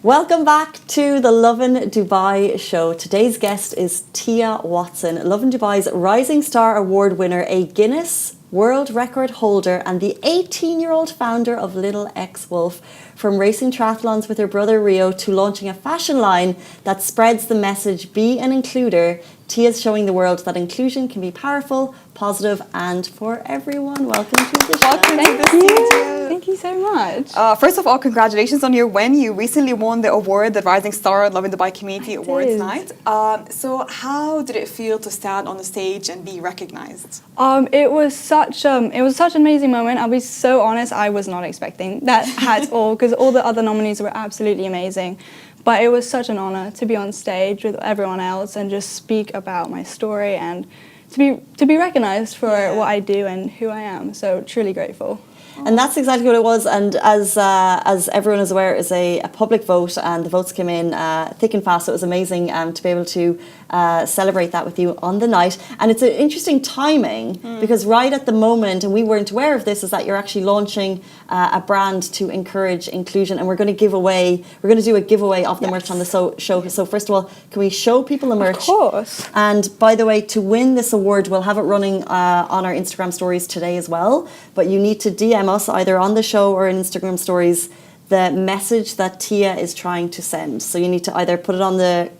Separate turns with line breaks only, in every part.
Welcome back to the Lovin Dubai show. Today's guest is Tia Watson, Lovin Dubai's Rising Star Award winner, a Guinness World Record holder, and the 18-year-old founder of Little X Wolf. From racing triathlons with her brother Rio to launching a fashion line that spreads the message, be an includer, Tia's showing the world that inclusion can be powerful, positive, and for everyone. Welcome to the show.
Welcome to the studio.
Thank you so much.
First of all, congratulations on your win. You recently won the award, the Rising Star Lovin Dubai Community Awards night. So how did it feel to stand on the stage and be recognized?
It was such an amazing moment. I'll be so honest, I was not expecting that at all, because all the other nominees were absolutely amazing. But it was such an honor to be on stage with everyone else and just speak about my story and to be recognized for what I do and who I am. So truly grateful.
And that's exactly what it was. And as everyone is aware, it is a public vote, and the votes came in thick and fast. So it was amazing to be able to celebrate that with you on the night. And it's an interesting timing because right at the moment, and we weren't aware of this, is that you're actually launching a brand to encourage inclusion. And we're going to do a giveaway of the merch on the show. So first of all, can we show people the merch?
Of course.
And by the way, to win this award, we'll have it running on our Instagram stories today as well. But you need to DM us either on the show or in Instagram stories the message that Tia is trying to send. So you need to either put it on the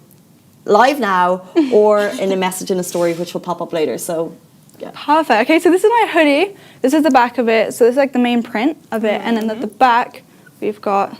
live now or in a message in a story, which will pop up later. So yeah.
Perfect. Okay, so this is my hoodie. This is the back of it. So this is like the main print of it. And then at the back, we've got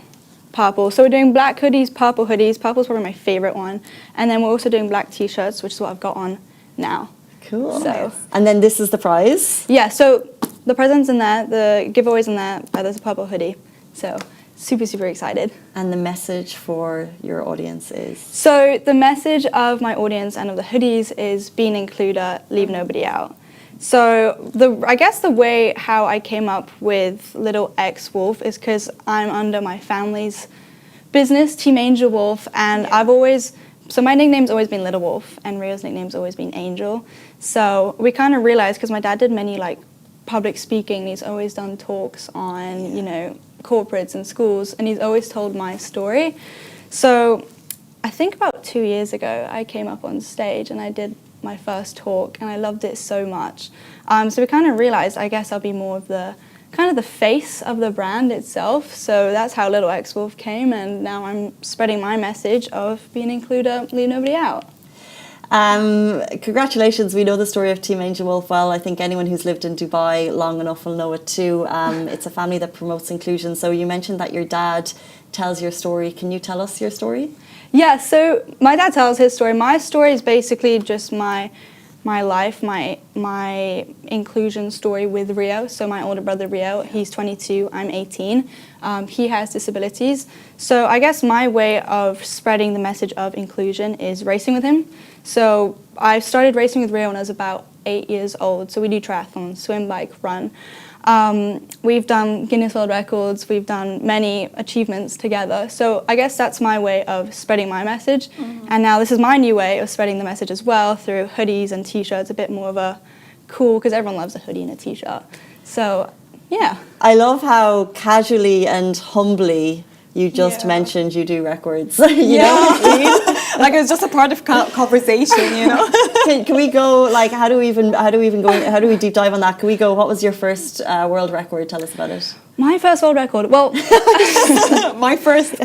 purple. So we're doing black hoodies, purple hoodies. Purple's probably my favorite one. And then we're also doing black t-shirts, which is what I've got on now.
Cool.
So,
and then this is the prize.
yeah, so the present's in there, the giveaway's in there, there's a purple hoodie. So super, super excited.
And the message for your audience is?
So the message of my audience and of the hoodies is be an includer, leave nobody out. So I guess the way how I came up with Little X Wolf is because I'm under my family's business, Team Angel Wolf, and so my nickname's always been Little Wolf and Rio's nickname's always been Angel. So we kind of realized, because my dad did many public speaking, he's always done talks on, corporates and schools, and he's always told my story. So I think about 2 years ago, I came up on stage and I did my first talk, and I loved it so much. So we kind of realized, I guess I'll be more of the face of the brand itself. So that's how Little X Wolf came, and now I'm spreading my message of be an includer, leave nobody out.
Congratulations. We know the story of Team Angel Wolf well. I think anyone who's lived in Dubai long enough will know it too. It's a family that promotes inclusion. So you mentioned that your dad tells your story. Can you tell us your story?
Yeah, so my dad tells his story. My story is basically just my life, my inclusion story with Rio. So my older brother Rio, he's 22, I'm 18. He has disabilities. So I guess my way of spreading the message of inclusion is racing with him. So I started racing with Rio when I was about 8 years old. So we do triathlon, swim, bike, run. We've done Guinness World Records, we've done many achievements together. So I guess that's my way of spreading my message. And now this is my new way of spreading the message as well through hoodies and t-shirts, a bit more of a cool, because everyone loves a hoodie and a t-shirt. So yeah.
I love how casually and humbly you just mentioned you do records. you know what I mean?
Like it's just a part of conversation,
Can we go, how do we deep dive on that? Can we go, what was your first world record? Tell us about it.
My first world record, well,
my first.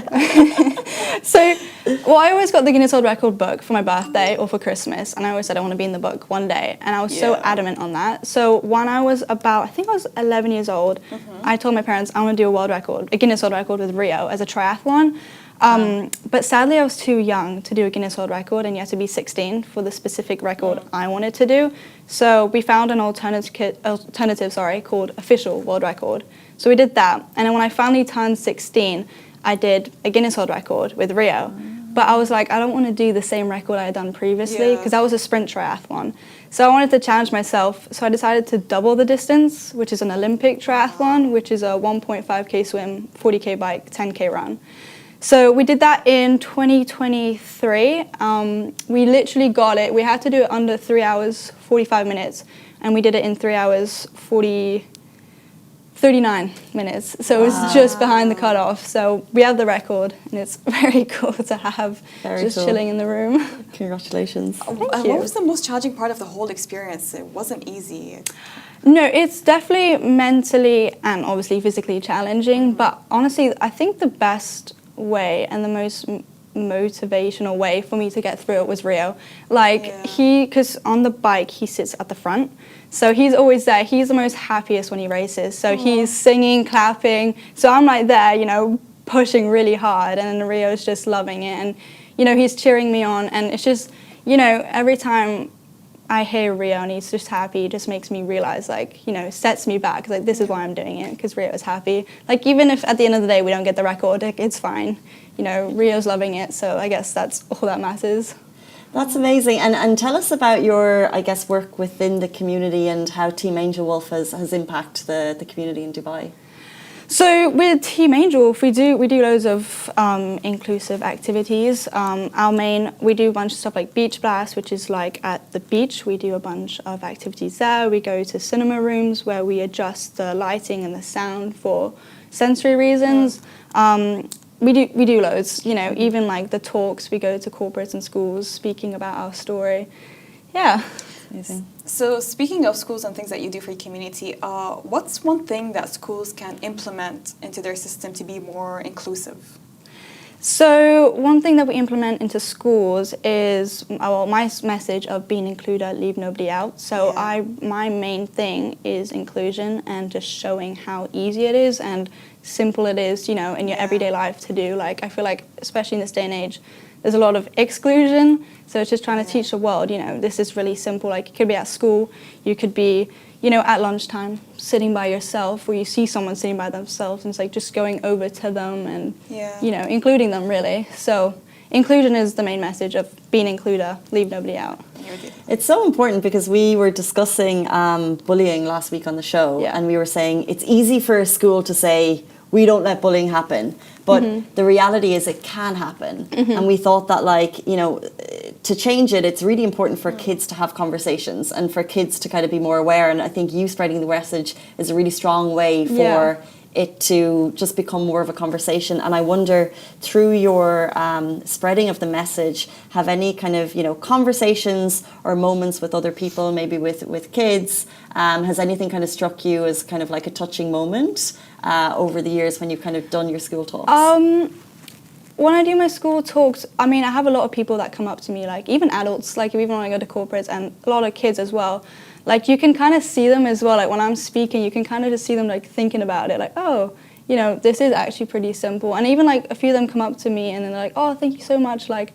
I always got the Guinness World Record book for my birthday or for Christmas, and I always said I want to be in the book one day, and I was so adamant on that. So when I was I think I was 11 years old, I told my parents I want to do a Guinness World Record with Rio as a triathlon. But sadly I was too young to do a Guinness World Record, and you had to be 16 for the specific record I wanted to do. So we found an alternative called Official World Record. So we did that, and then when I finally turned 16, I did a Guinness World Record with Rio. But I was like, I don't want to do the same record I had done previously, because that was a sprint triathlon. So I wanted to challenge myself, so I decided to double the distance, which is an Olympic triathlon, which is a 1.5k swim, 40k bike, 10k run. So we did that in 2023. We literally got it. We had to do it under 3 hours, 45 minutes, and we did it in 3 hours, 39 minutes. So it's just behind the cutoff. So we have the record, and it's very cool to have just
cool.
chilling in the room.
Congratulations.
What was the most challenging part of the whole experience? It wasn't easy.
No, it's definitely mentally and obviously physically challenging. But honestly, I think the best way and the most motivational way for me to get through it was Rio. Like because on the bike he sits at the front, so he's always there. He's the most happiest when he races, so he's singing, clapping, so I'm like there, you know, pushing really hard, and then Rio's just loving it, and you know, he's cheering me on, and it's just, you know, every time I hear Rio and he's just happy, it just makes me realize, like, you know, sets me back, like this is why I'm doing it, because Rio is happy. Like even if at the end of the day we don't get the record, like, it's fine. You know, Rio's loving it, so I guess that's all that matters.
That's amazing. And tell us about your, I guess, work within the community and how Team Angel Wolf has impacted the community in Dubai.
So with Team Angel Wolf, we do loads of inclusive activities. We do a bunch of stuff like Beach Blast, which is like at the beach. We do a bunch of activities there. We go to cinema rooms where we adjust the lighting and the sound for sensory reasons. We do loads, you know, even like the talks, we go to corporates and schools speaking about our story. Yeah.
Amazing.
So speaking of schools and things that you do for your community, what's one thing that schools can implement into their system to be more inclusive?
So one thing that we implement into schools is my message of being included, leave nobody out. So my main thing is inclusion and just showing how easy it is and simple it is, you know, in your everyday life to do. Like I feel like, especially in this day and age, there's a lot of exclusion. So it's just trying to teach the world, you know, this is really simple. Like you could be at school, you could be, you know, at lunchtime sitting by yourself, or you see someone sitting by themselves, and it's like just going over to them and, you know, including them really. So inclusion is the main message of being includer, leave nobody out.
It's so important because we were discussing bullying last week on the show, and we were saying it's easy for a school to say, we don't let bullying happen. But the reality is it can happen. And we thought that, like, you know, to change it, it's really important for kids to have conversations and for kids to kind of be more aware. And I think you spreading the message is a really strong way for it to just become more of a conversation. And I wonder, through your spreading of the message, have any kind of, you know, conversations or moments with other people, maybe with kids, has anything kind of struck you as kind of like a touching moment over the years when you've kind of done your school talks?
When I do my school talks, I mean, I have a lot of people that come up to me, like even adults, like even when I go to corporates, and a lot of kids as well. Like you can kind of see them as well, like when I'm speaking, you can kind of just see them like thinking about it, like, oh, you know, this is actually pretty simple. And even like a few of them come up to me and then they're like, oh, thank you so much. Like,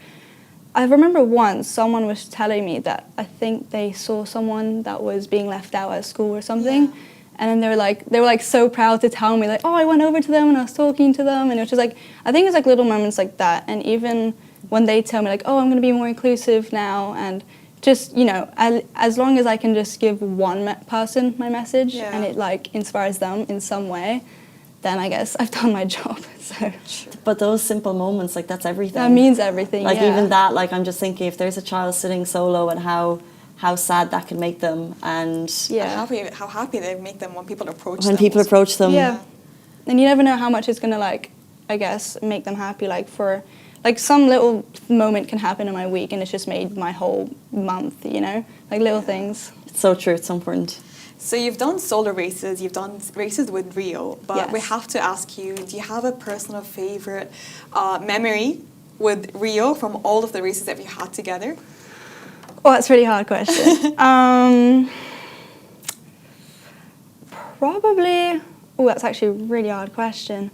I remember once someone was telling me that I think they saw someone that was being left out at school or something. Yeah. And then they were like so proud to tell me, like, oh, I went over to them and I was talking to them. And it was just like, I think it's like little moments like that. And even when they tell me like, oh, I'm going to be more inclusive now, and just, you know, as long as I can just give one person my message and it like inspires them in some way, then I guess I've done my job. So.
But those simple moments, like, that's everything.
That means everything.
Like even that, like, I'm just thinking if there's a child sitting solo and how sad that can make them, and
how happy they make them when people approach them.
When people approach them.
Yeah. And you never know how much it's going to, like, I guess, make them happy. Like, for, like, some little moment can happen in my week and it's just made my whole month, you know? Like, little things.
It's so true. It's so important.
So you've done solo races, you've done races with Rio, but we have to ask you, do you have a personal favorite memory with Rio from all of the races that you had together?
Oh, that's a really hard question. Probably, that's actually a really hard question.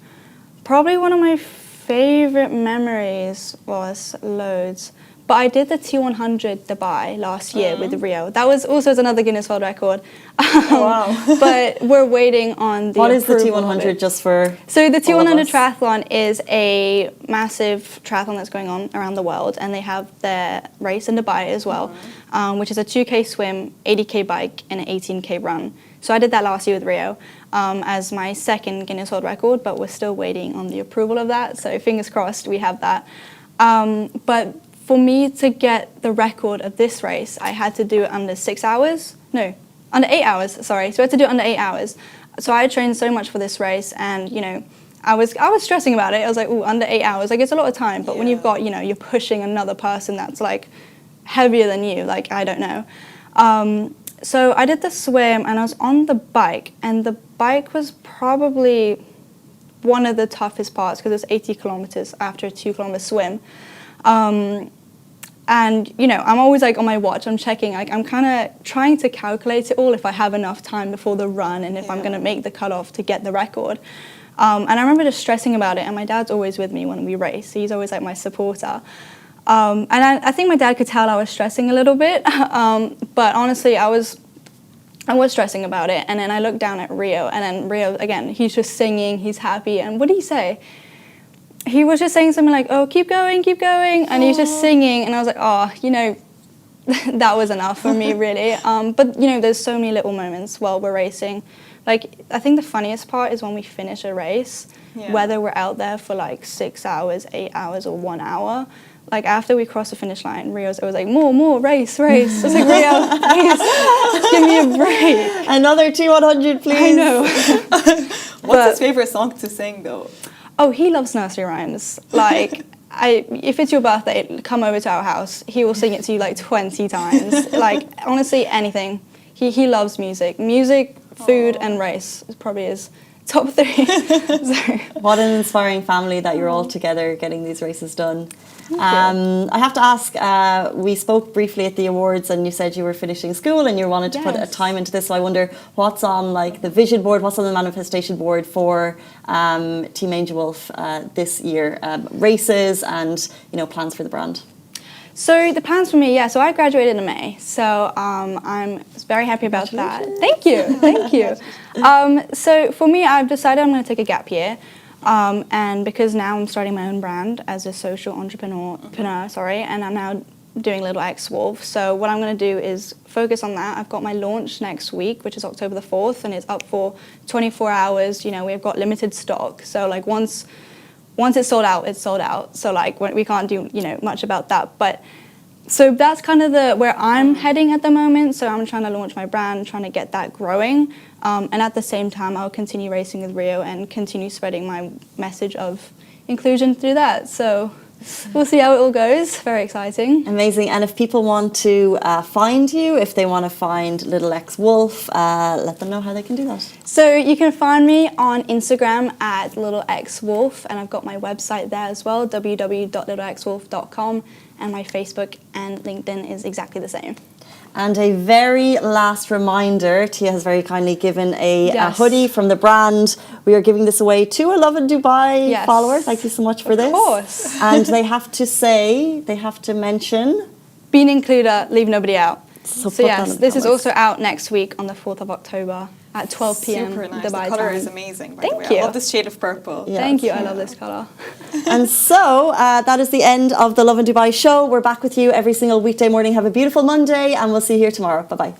Probably one of my favorite memories was loads. But I did the T100 Dubai last year with Rio. That was also another Guinness World Record.
Wow.
But we're waiting on the
What is the T100 just for?
So the T100 triathlon is a massive triathlon that's going on around the world, and they have their race in Dubai as well, which is a 2K swim, 80K bike, and an 18K run. So I did that last year with Rio as my second Guinness World Record, but we're still waiting on the approval of that. So fingers crossed we have that. But for me to get the record of this race, I had to do it under 6 hours. No, under 8 hours, sorry. So I had to do it under 8 hours. so I trained so much for this race, and you know, I was stressing about it. I was like, ooh, under 8 hours, like it's a lot of time. But when you've got, you know, you're pushing another person that's like heavier than you, like I don't know. So I did the swim, and I was on the bike, and the bike was probably one of the toughest parts because it's 80 kilometers after a 2-kilometer swim. And, you know, I'm always like on my watch, I'm checking, like I'm kind of trying to calculate it all if I have enough time before the run and if I'm going to make the cutoff to get the record. And I remember just stressing about it, and my dad's always with me when we race. He's always like my supporter. And I think my dad could tell I was stressing a little bit, but honestly, I was stressing about it. And then I looked down at Rio, and then Rio, again, he's just singing, he's happy. And what did he say? He was just saying something like, oh, keep going, and he's just singing, and I was like, oh, you know, that was enough for me, really. But, you know, there's so many little moments while we're racing. Like, I think the funniest part is when we finish a race, whether we're out there for like 6 hours, 8 hours, or 1 hour. Like, after we cross the finish line, Rio's always like, more, race. I was like, Rio, please, give me a break.
Another T100, please.
I know.
What's his favorite song to sing, though?
Oh, he loves nursery rhymes. Like, if it's your birthday, come over to our house. He will sing it to you like 20 times. Like, honestly, anything. He loves music. Music, food, and race is probably his top 3. So.
What an inspiring family that you're all together getting these races done. I have to ask, we spoke briefly at the awards, and you said you were finishing school and you wanted to put a time into this. So I wonder what's on like the vision board, what's on the manifestation board for Team Angel Wolf this year, races and, you know, plans for the brand.
So the plans for me, so I graduated in May, so I'm very happy about that. Thank you. So for me, I've decided I'm going to take a gap year. And because now I'm starting my own brand as a social entrepreneur, and I'm now doing Little X Wolf. So what I'm going to do is focus on that. I've got my launch next week, which is October the 4th, and it's up for 24 hours. You know, we've got limited stock. So like once it's sold out, it's sold out. So like we can't do, you know, much about that. But so that's kind of where I'm heading at the moment. So I'm trying to launch my brand, trying to get that growing. And at the same time, I'll continue racing with Rio and continue spreading my message of inclusion through that. So we'll see how it all goes. Very exciting.
Amazing. And if people want to find you, if they want to find Little X Wolf, let them know how they can do that.
So you can find me on Instagram at Little X Wolf, and I've got my website there as well, www.littlexwolf.com, and my Facebook and LinkedIn is exactly the same.
And a very last reminder, Tia has very kindly given a hoodie from the brand. We are giving this away to a Lovin Dubai follower. Thank you so much for this.
Of course.
And they have to mention...
Be an includer, leave nobody out.
So
yes, this is also out next week on the 4th of October at 12 p.m.
Super nice.
Dubai
the colour
time.
is amazing, by
Thank
the way.
you.
I love this shade of purple.
Yes.
Thank you. I love this colour.
And so that is the end of the Lovin Dubai show. We're back with you every single weekday morning. Have a beautiful Monday, and we'll see you here tomorrow. Bye-bye.